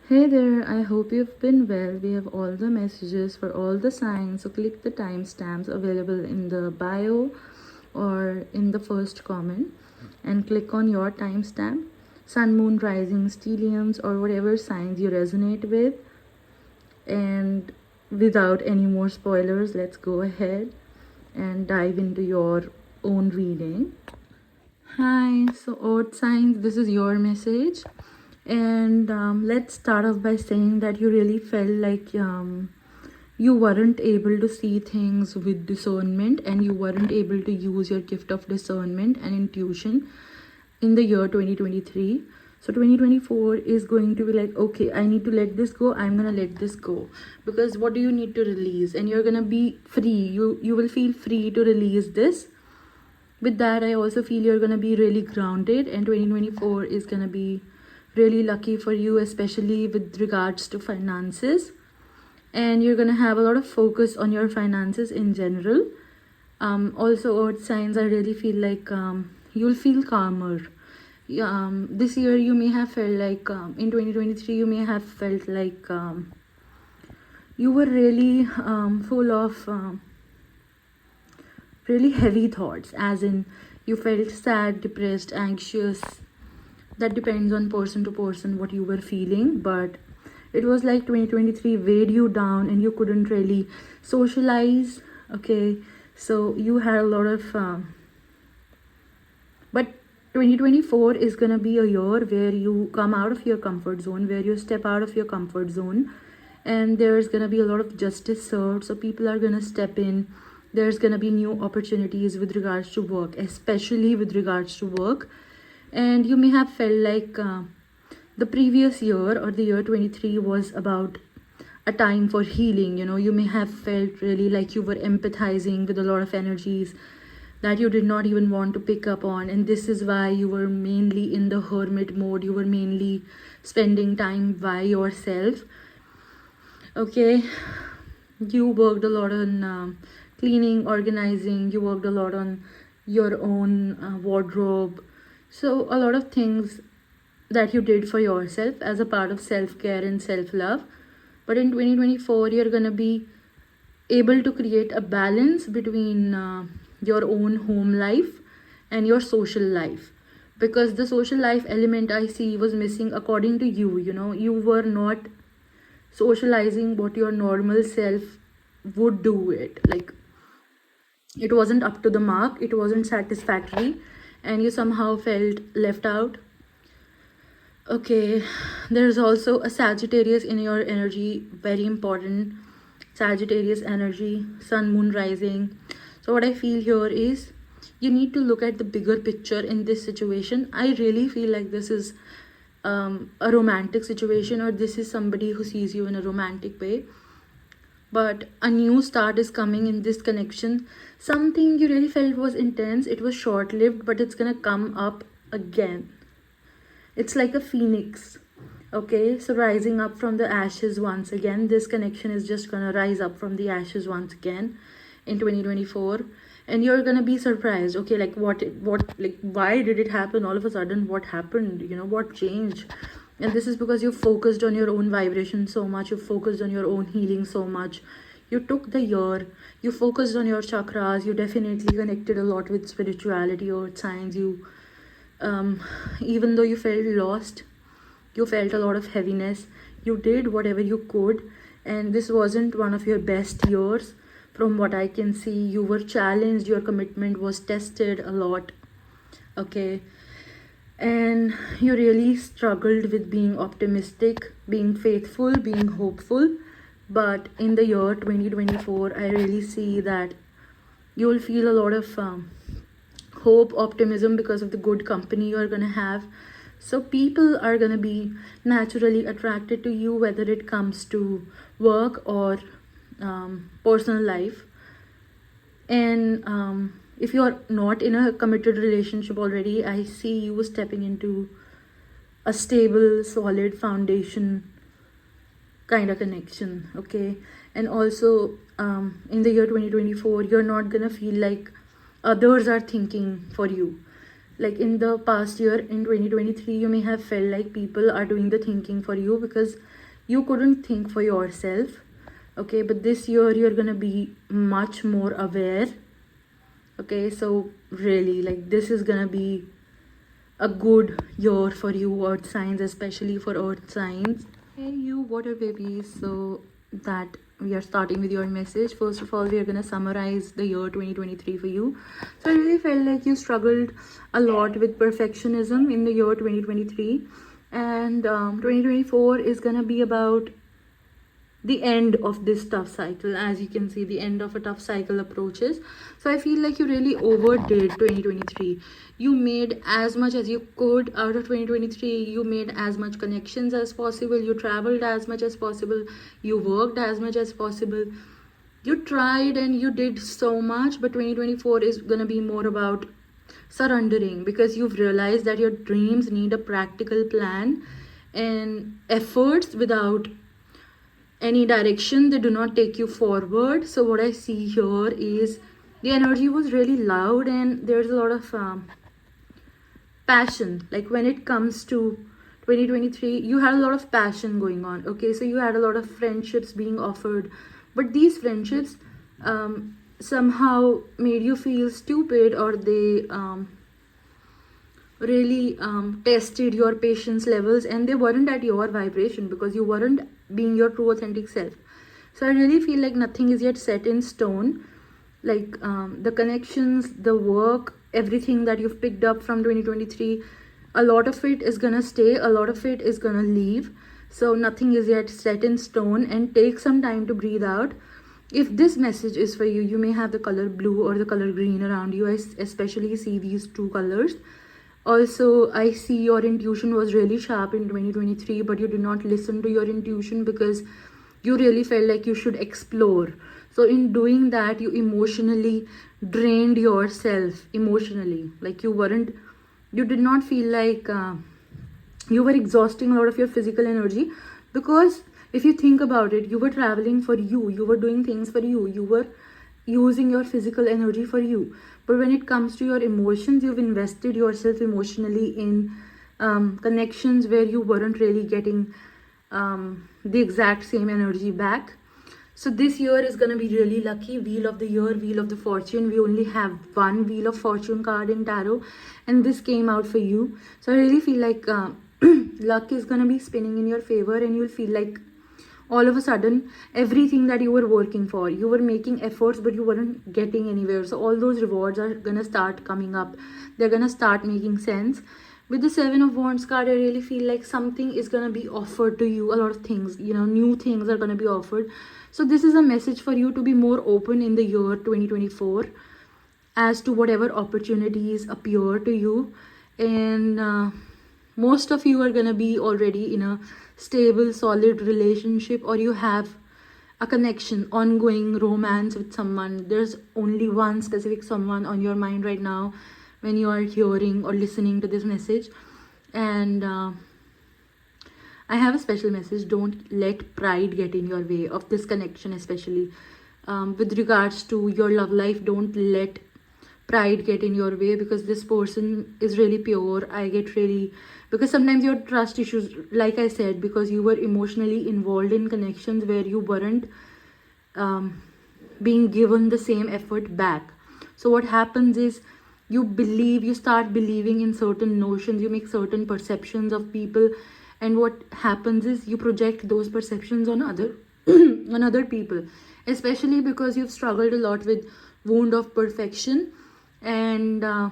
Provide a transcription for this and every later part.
Hey there, I hope you've been well. We have all the messages for all the signs, so click the timestamps available in the bio or in the first comment and click on your timestamp. Sun, moon, rising, stelliums, or whatever signs you resonate with. And without any more spoilers, let's go ahead and dive into your own reading. Hi, so Earth signs, this is your message. And let's start off by saying that you really felt like you weren't able to see things with discernment and you weren't able to use your gift of discernment and intuition in the year 2023. So 2024 is going to be like, okay, I need to let this go. I'm going to let this go. Because what do you need to release? And you're going to be free. You will feel free to release this. With that, I also feel you're going to be really grounded, and 2024 is going to be really lucky for you, especially with regards to finances. And you're going to have a lot of focus on your finances in general. Also, earth signs, I really feel like you'll feel calmer. This year you may have felt like in 2023 you may have felt like you were really full of really heavy thoughts, as in you felt sad, depressed, anxious. That depends on person to person what you were feeling, but it was like 2023 weighed you down and you couldn't really socialize. Okay, so you had a lot of but 2024 is gonna be a year where you come out of your comfort zone, where you step out of your comfort zone, and there's gonna be a lot of justice served. So people are gonna step in. There's gonna be new opportunities with regards to work, especially with regards to work. And you may have felt like the previous year or the year 23 was about a time for healing. You may have felt really like you were empathizing with a lot of energies that you did not even want to pick up on, and this is why you were mainly in the hermit mode. You were mainly spending time by yourself. Okay, you worked a lot on cleaning, organizing. You worked a lot on your own wardrobe. So a lot of things that you did for yourself as a part of self-care and self-love. But in 2024 you're going to be able to create a balance between your own home life and your social life, because the social life element I see was missing according to you. You were not socializing what your normal self would do. It wasn't up to the mark, it wasn't satisfactory, and you somehow felt left out. Okay, there's also a Sagittarius in your energy, very important. Sagittarius energy, sun, moon, rising. So what I feel here is you need to look at the bigger picture in this situation. I really feel like this is a romantic situation, or this is somebody who sees you in a romantic way. But a new start is coming in this connection. Something you really felt was intense, it was short-lived, but it's gonna come up again. It's like a phoenix. Okay, so rising up from the ashes once again. This connection is just gonna rise up from the ashes once again in 2024, and you're gonna be surprised. Okay, like what like why did it happen all of a sudden? What happened? What changed? And this is because you focused on your own vibration so much. You focused on your own healing so much. You took the year, you focused on your chakras. You definitely connected a lot with spirituality or science. You even though you felt lost, you felt a lot of heaviness, you did whatever you could, and this wasn't one of your best years. From what I can see, you were challenged, your commitment was tested a lot. Okay, and you really struggled with being optimistic, being faithful, being hopeful. But in the year 2024, I really see that you will feel a lot of hope, optimism, because of the good company you're gonna have. So people are gonna be naturally attracted to you, whether it comes to work or personal life. And if you're not in a committed relationship already, I see you stepping into a stable, solid foundation kind of connection. Okay, and also in the year 2024 you're not gonna feel like others are thinking for you. like in the past year in 2023, you may have felt like people are doing the thinking for you because you couldn't think for yourself. Okay, but this year you're gonna be much more aware. Okay, so really, like, this is gonna be a good year for you earth signs, especially for earth signs. Hey you water babies, so that we are starting with your message. First of all, we are going to summarize the year 2023 for you. So I really felt like you struggled a lot with perfectionism in the year 2023, and 2024 is going to be about the end of this tough cycle. As you can see, the end of a tough cycle approaches. So I feel like you really overdid 2023. You made as much as you could out of 2023. You made as much connections as possible. You traveled as much as possible. You worked as much as possible. You tried and you did so much, but 2024 is going to be more about surrendering, because you've realized that your dreams need a practical plan, and efforts without any direction, they do not take you forward. So what I see here is the energy was really loud, and there's a lot of passion. Like when it comes to 2023, you had a lot of passion going on. Okay, so you had a lot of friendships being offered, but these friendships somehow made you feel stupid, or they really tested your patience levels, and they weren't at your vibration because you weren't being your true authentic self. So I really feel like nothing is yet set in stone. Like the connections, the work, everything that you've picked up from 2023, a lot of it is gonna stay, a lot of it is gonna leave. So nothing is yet set in stone, and take some time to breathe out. If this message is for you, you may have the color blue or the color green around you. I especially see these two colors. Also, I see your intuition was really sharp in 2023, but you did not listen to your intuition because you really felt like you should explore. So in doing that, you emotionally drained yourself emotionally. Like you did not feel like you were exhausting a lot of your physical energy, because if you think about it, you were traveling for you were doing things for you were using your physical energy for you. But when it comes to your emotions, you've invested yourself emotionally in connections where you weren't really getting the exact same energy back. So this year is going to be really lucky. Wheel of the year, wheel of the fortune. We only have one wheel of fortune card in tarot, and this came out for you. So I really feel like luck is going to be spinning in your favor, and you'll feel like all of a sudden everything that you were working for, you were making efforts but you weren't getting anywhere. So all those rewards are going to start coming up. They're going to start making sense. With the 7 of Wands card, I really feel like something is going to be offered to you. A lot of things, new things are going to be offered. So this is a message for you to be more open in the year 2024 as to whatever opportunities appear to you. And most of you are going to be already in a stable, solid relationship, or you have a connection, ongoing romance with someone. There's only one specific someone on your mind right now when you are hearing or listening to this message. And I have a special message. Don't let pride get in your way of this connection, especially with regards to your love life. Don't let pride get in your way, because this person is really pure. I get really, because sometimes your trust issues, like I said, because you were emotionally involved in connections where you weren't being given the same effort back. So what happens is you start believing in certain notions, you make certain perceptions of people, and what happens is you project those perceptions on other people, especially because you've struggled a lot with wound of perfection. And I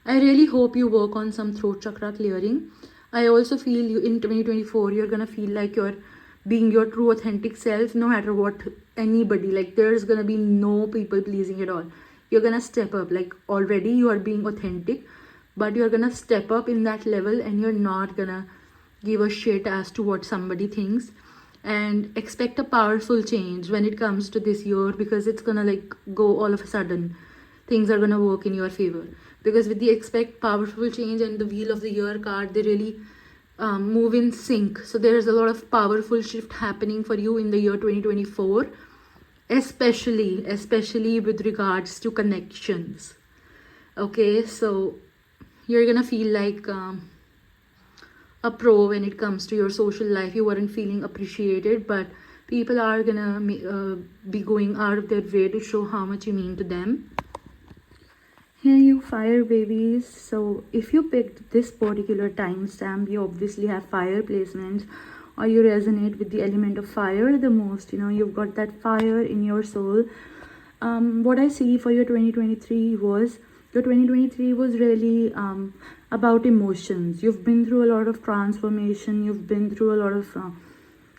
really hope you work on some throat chakra clearing. I also feel you in 2024, you're gonna feel like you're being your true authentic self, no matter what anybody, like there's gonna be no people pleasing at all. You're gonna step up. Like already you are being authentic, but you're gonna step up in that level, and you're not gonna give a shit as to what somebody thinks. And expect a powerful change when it comes to this year, because it's gonna like go all of a sudden. Things are gonna work in your favor, because with the expect powerful change and the wheel of the year card, they really move in sync. So there's a lot of powerful shift happening for you in the year 2024, especially with regards to connections. Okay, so you're gonna feel like a pro when it comes to your social life. You weren't feeling appreciated, but people are gonna be going out of their way to show how much you mean to them. Here you fire babies. So if you picked this particular timestamp, you obviously have fire placements, or you resonate with the element of fire the most. You know, you've got that fire in your soul. What I see for your 2023 was really about emotions. You've been through a lot of transformation. You've been through a lot of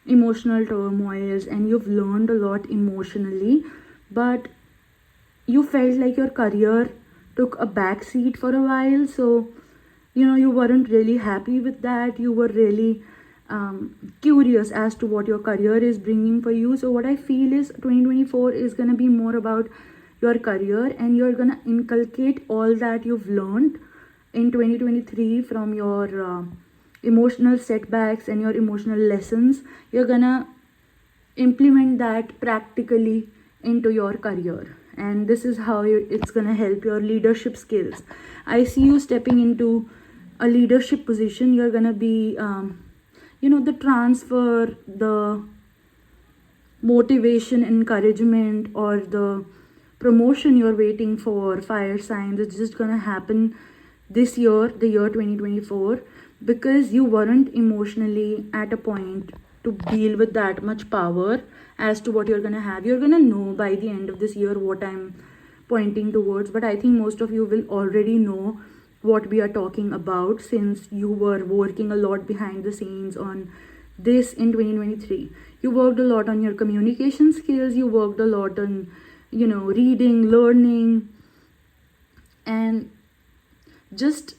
emotional turmoils, and you've learned a lot emotionally, but you felt like your career took a back seat for a while. So you know, you weren't really happy with that. You were really curious as to what your career is bringing for you. So what I feel is 2024 is going to be more about your career, and you're going to inculcate all that you've learned in 2023 from your emotional setbacks and your emotional lessons. You're going to implement that practically into your career, and this is how it's going to help your leadership skills. I see you stepping into a leadership position. You're going to be the transfer, the motivation, encouragement, or the promotion you're waiting for, fire signs, it's just going to happen this year, the year 2024, because you weren't emotionally at a point to deal with that much power as to what you're going to have. You're going to know by the end of this year what I'm pointing towards, but I think most of you will already know what we are talking about, since you were working a lot behind the scenes on this in 2023. You worked a lot on your communication skills. You worked a lot on reading, learning, and just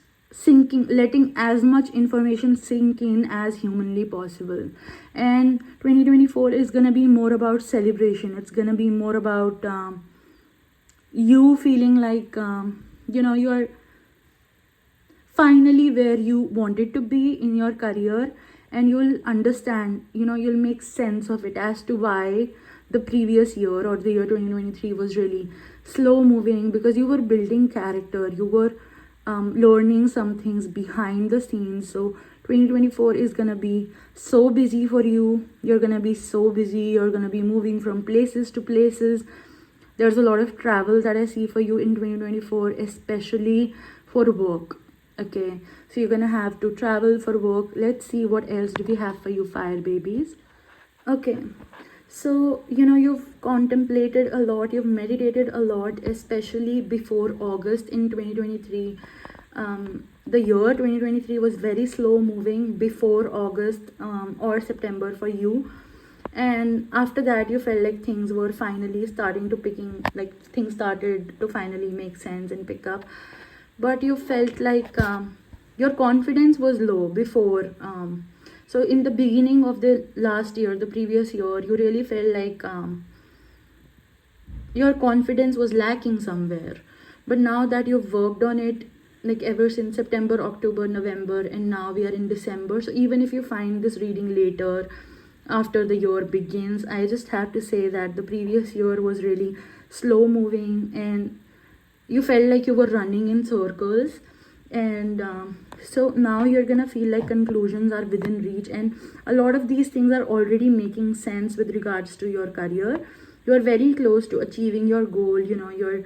letting as much information sink in as humanly possible. And 2024 is going to be more about celebration. It's going to be more about you feeling like you're finally where you wanted to be in your career, and you'll understand, you'll make sense of it as to why the previous year, or the year 2023, was really slow moving, because you were building character. You were learning some things behind the scenes. So 2024 is gonna be so busy for you. You're gonna be so busy. You're gonna be moving from places to places. There's a lot of travel that I see for you in 2024, especially for work. Okay, so you're gonna have to travel for work. Let's see what else do we have for you, fire babies. Okay, so you've contemplated a lot, you've meditated a lot, especially before August in 2023. The year 2023 was very slow moving before August or September for you, and after that you felt like things were finally starting to things started to finally make sense and pick up. But you felt like your confidence was low before. So in the beginning of the last year, the previous year, you really felt like your confidence was lacking somewhere. But now that you've worked on it, like ever since September, October, November, and now we are in December. So even if you find this reading later, after the year begins, I just have to say that the previous year was really slow moving, and you felt like you were running in circles. And so now you're gonna feel like conclusions are within reach, and a lot of these things are already making sense with regards to your career. You're very close to achieving your goal. You're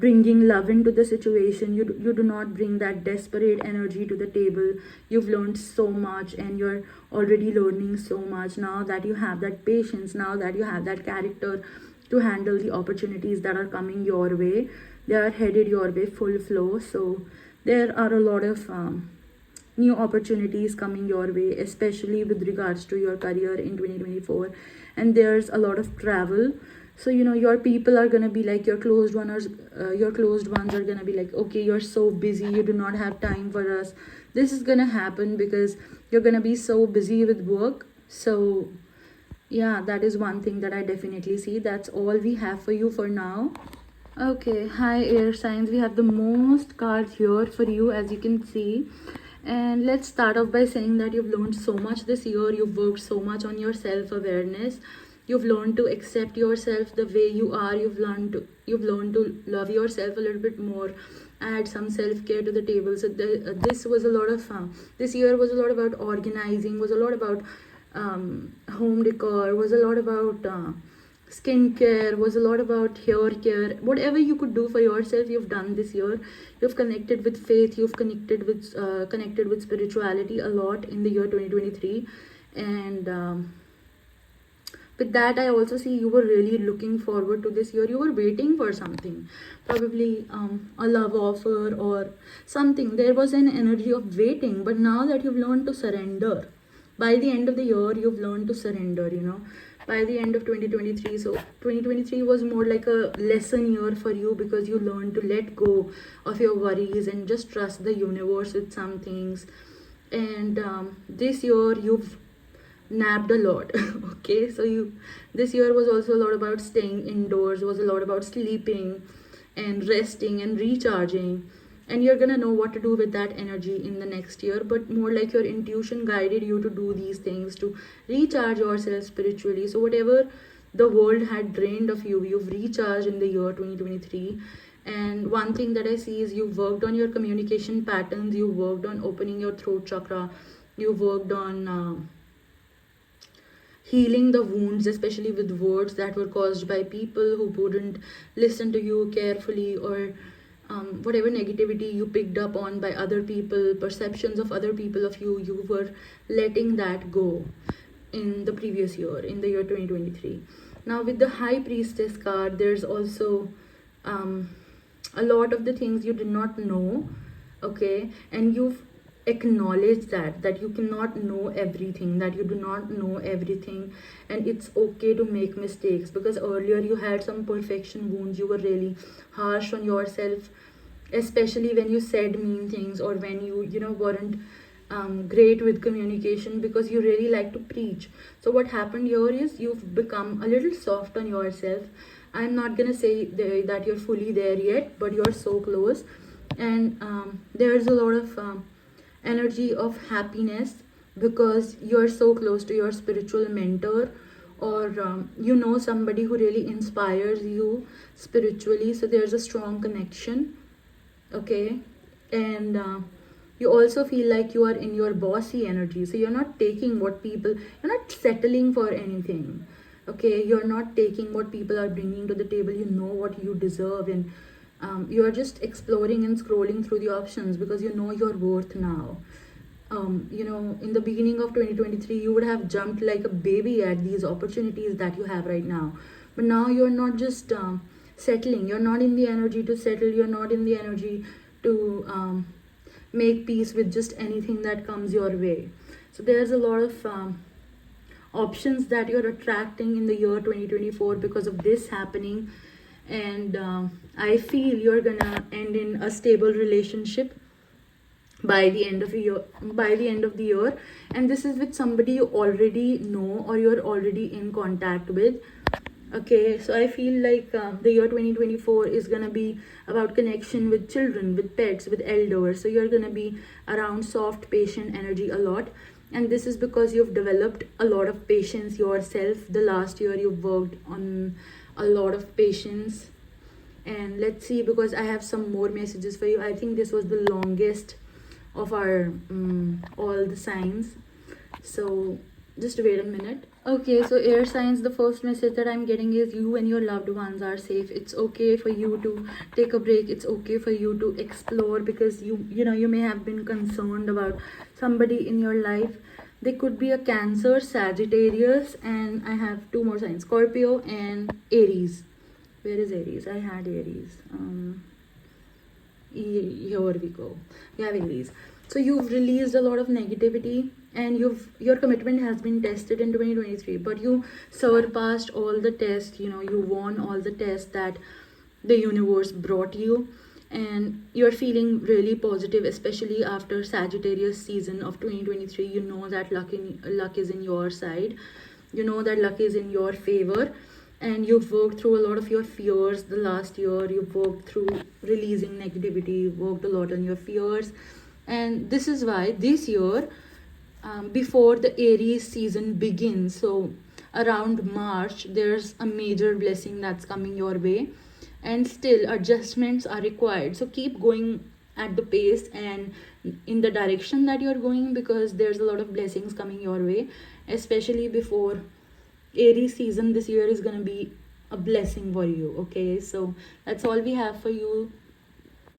bringing love into the situation. You do not bring that desperate energy to the table. You've learned so much, and you're already learning so much now that you have that patience, now that you have that character to handle the opportunities that are coming your way. They are headed your way full flow. So there are a lot of new opportunities coming your way, especially with regards to your career in 2024. And there's a lot of travel. So your people are gonna be like, your closed ones are gonna be like, okay, you're so busy, you do not have time for us. This is gonna happen because you're gonna be so busy with work. So yeah, that is one thing that I definitely see. That's all we have for you for now. Okay, hi air signs. We have the most cards here for you, as you can see. And let's start off by saying that you've learned so much this year. You've worked so much on your self-awareness. You've learned to accept yourself the way you are. You've learned to love yourself a little bit more. Add some self-care to the table. So this was a lot of fun. This year was a lot about organizing, was a lot about home decor, was a lot about skincare, was a lot about hair care. Whatever you could do for yourself, you've done this year. You've connected with faith. You've connected with spirituality a lot in the year 2023, and with that, I also see you were really looking forward to this year. You were waiting for something, probably a love offer or something. There was an energy of waiting, but now that you've learned to surrender, by the end of the year, you've learned to surrender, by the end of 2023. So 2023 was more like a lesson year for you, because you learned to let go of your worries and just trust the universe with some things. And this year, you've napped a lot. Okay, so this year was also a lot about staying indoors, was a lot about sleeping and resting and recharging. And you're gonna know what to do with that energy in the next year, but more like your intuition guided you to do these things, to recharge yourself spiritually. So whatever the world had drained of you, you've recharged in the year 2023. And one thing that I see is you've worked on your communication patterns, you worked on opening your throat chakra, you worked on healing the wounds, especially with words that were caused by people who wouldn't listen to you carefully, or whatever negativity you picked up on by other people, perceptions of other people of you, you were letting that go in the previous year, in the year 2023. Now, with the High Priestess card, there's also a lot of the things you did not know, okay, and you've acknowledge that you cannot know everything, that you do not know everything, and it's okay to make mistakes, because earlier you had some perfection wounds. You were really harsh on yourself, especially when you said mean things, or when you weren't great with communication, because you really like to preach. So what happened here is you've become a little soft on yourself. I'm not gonna say that you're fully there yet, but you're so close. And there's a lot of energy of happiness, because you're so close to your spiritual mentor, or somebody who really inspires you spiritually. So there's a strong connection, okay. And you also feel like you are in your bossy energy, so you're not taking you're not settling for anything, okay. You're not taking what people are bringing to the table. You know what you deserve, and you are just exploring and scrolling through the options, because you know your worth now. In the beginning of 2023, you would have jumped like a baby at these opportunities that you have right now. But now you're not just settling. You're not in the energy to settle. You're not in the energy to make peace with just anything that comes your way. So there's a lot of options that you're attracting in the year 2024 because of this happening. And I feel you're gonna end in a stable relationship by the end of the year, and this is with somebody you already know or you're already in contact with, okay. So I feel like the year 2024 is gonna be about connection with children, with pets, with elders. So you're gonna be around soft, patient energy a lot, and this is because you've developed a lot of patience yourself. The last year you've worked on a lot of patience. And let's see, because I have some more messages for you. I think this was the longest of our all the signs, so just wait a minute. Okay, so air signs, the first message that I'm getting is you and your loved ones are safe. It's okay for you to take a break. It's okay for you to explore, because you may have been concerned about somebody in your life. They could be a Cancer, Sagittarius, and I have two more signs, Scorpio and Aries. Where is Aries? I had Aries. Here we go. You have Aries. So you've released a lot of negativity, and your commitment has been tested in 2023, but you surpassed all the tests. You won all the tests that the universe brought you, and you're feeling really positive, especially after Sagittarius season of 2023. You know that luck is in your side. You know that luck is in your favor, and you've worked through a lot of your fears the last year. You've worked through releasing negativity. You've worked a lot on your fears, and this is why this year, before the Aries season begins, so around March, there's a major blessing that's coming your way, and still adjustments are required. So keep going at the pace and in the direction that you're going, because there's a lot of blessings coming your way, especially before Aries season this year is going to be a blessing for you. Okay, so that's all we have for you